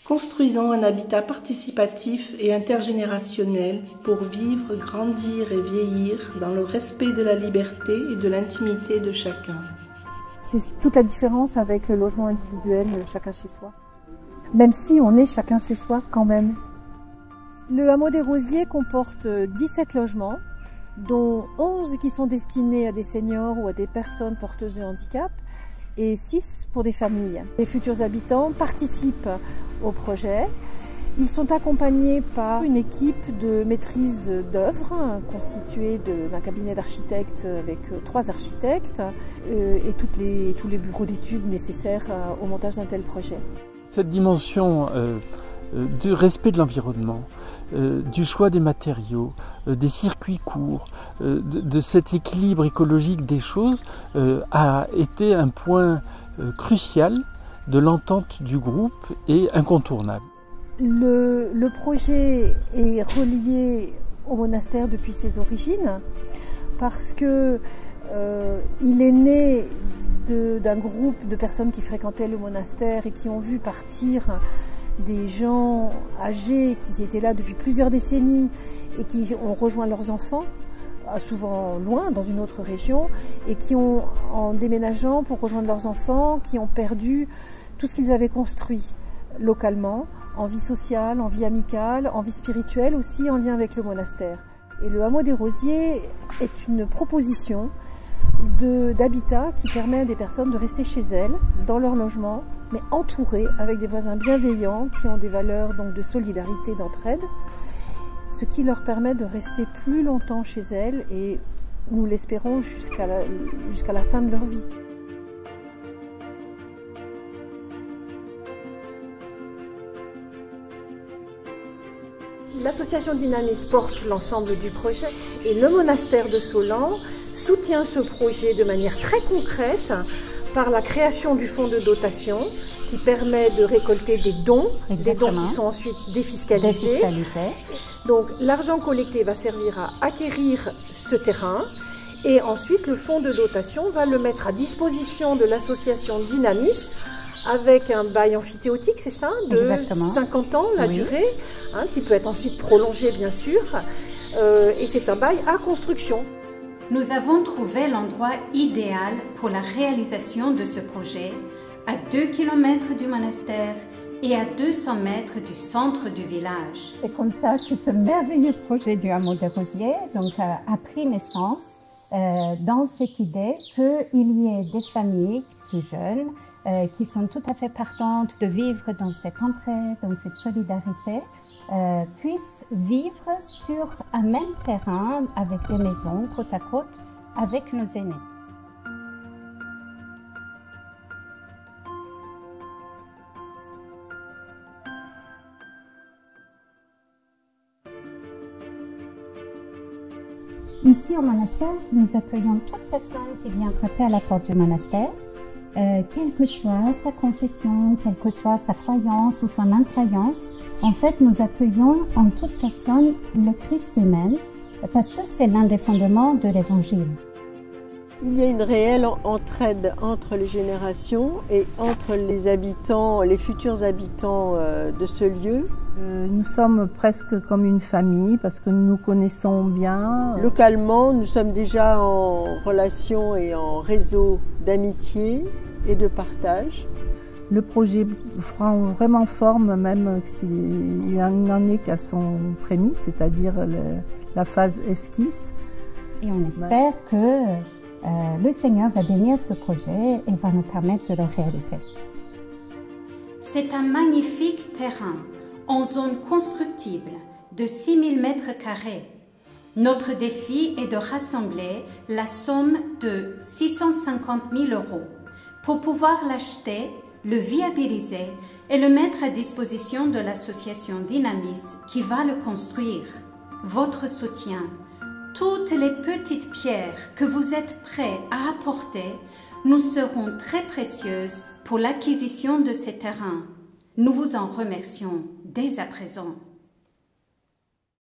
Construisons un habitat participatif et intergénérationnel pour vivre, grandir et vieillir dans le respect de la liberté et de l'intimité de chacun. C'est toute la différence avec le logement individuel, chacun chez soi. Même si on est chacun chez soi quand même. Le hameau des Rosiers comporte 17 logements, dont 11 qui sont destinés à des seniors ou à des personnes porteuses de handicap, et 6 pour des familles. Les futurs habitants participent au projet. Ils sont accompagnés par une équipe de maîtrise d'œuvre constituée d'un cabinet d'architectes avec 3 architectes et tous les bureaux d'études nécessaires au montage d'un tel projet. Cette dimension du respect de l'environnement, du choix des matériaux, des circuits courts, de cet équilibre écologique des choses a été un point crucial de l'entente du groupe et incontournable. Le projet est relié au monastère depuis ses origines parce que il est né d'un groupe de personnes qui fréquentaient le monastère et qui ont vu partir des gens âgés qui étaient là depuis plusieurs décennies et qui ont rejoint leurs enfants, souvent loin, dans une autre région, et qui ont, en déménageant pour rejoindre leurs enfants, qui ont perdu tout ce qu'ils avaient construit localement, en vie sociale, en vie amicale, en vie spirituelle aussi, en lien avec le monastère. Et le hameau des Rosiers est une proposition d'habitat qui permet à des personnes de rester chez elles, dans leur logement, mais entourées avec des voisins bienveillants qui ont des valeurs donc de solidarité, d'entraide, ce qui leur permet de rester plus longtemps chez elles et nous l'espérons jusqu'à la fin de leur vie. L'association Dynamis porte l'ensemble du projet et le monastère de Solan soutient ce projet de manière très concrète par la création du fonds de dotation qui permet de récolter des dons, des dons qui sont ensuite défiscalisés. Donc l'argent collecté va servir à acquérir ce terrain et ensuite le fonds de dotation va le mettre à disposition de l'association Dynamis avec un bail amphithéotique, c'est ça, de 50 ans la durée, qui peut être ensuite prolongé bien sûr, et c'est un bail à construction. Nous avons trouvé l'endroit idéal pour la réalisation de ce projet, à 2 km du monastère et à 200 mètres du centre du village. C'est comme ça que ce merveilleux projet du hameau des Rosiers a pris naissance dans cette idée qu'il y ait des familles plus jeunes qui sont tout à fait partantes de vivre dans cette entraide, dans cette solidarité, puissent vivre sur un même terrain avec des maisons côte à côte avec nos aînés. Ici au monastère, nous accueillons toute personne qui vient frapper à la porte du monastère. Quelle que soit sa confession, quelle que soit sa croyance ou son incroyance, en fait, nous accueillons en toute personne le Christ lui-même, parce que c'est l'un des fondements de l'Évangile. Il y a une réelle entraide entre les générations et entre les habitants, les futurs habitants de ce lieu. Nous sommes presque comme une famille parce que nous nous connaissons bien. Localement, nous sommes déjà en relation et en réseau d'amitié et de partage. Le projet prend vraiment forme, même s'il n'en est qu'à son prémisse, c'est-à-dire la phase esquisse. Et on espère que le Seigneur va bénir ce projet et va nous permettre de le réaliser. C'est un magnifique terrain en zone constructible de 6000 m². Notre défi est de rassembler la somme de 650 000 € pour pouvoir l'acheter, le viabiliser et le mettre à disposition de l'association Dynamis qui va le construire. Votre soutien, toutes les petites pierres que vous êtes prêts à apporter nous seront très précieuses pour l'acquisition de ces terrains. Nous vous en remercions dès à présent.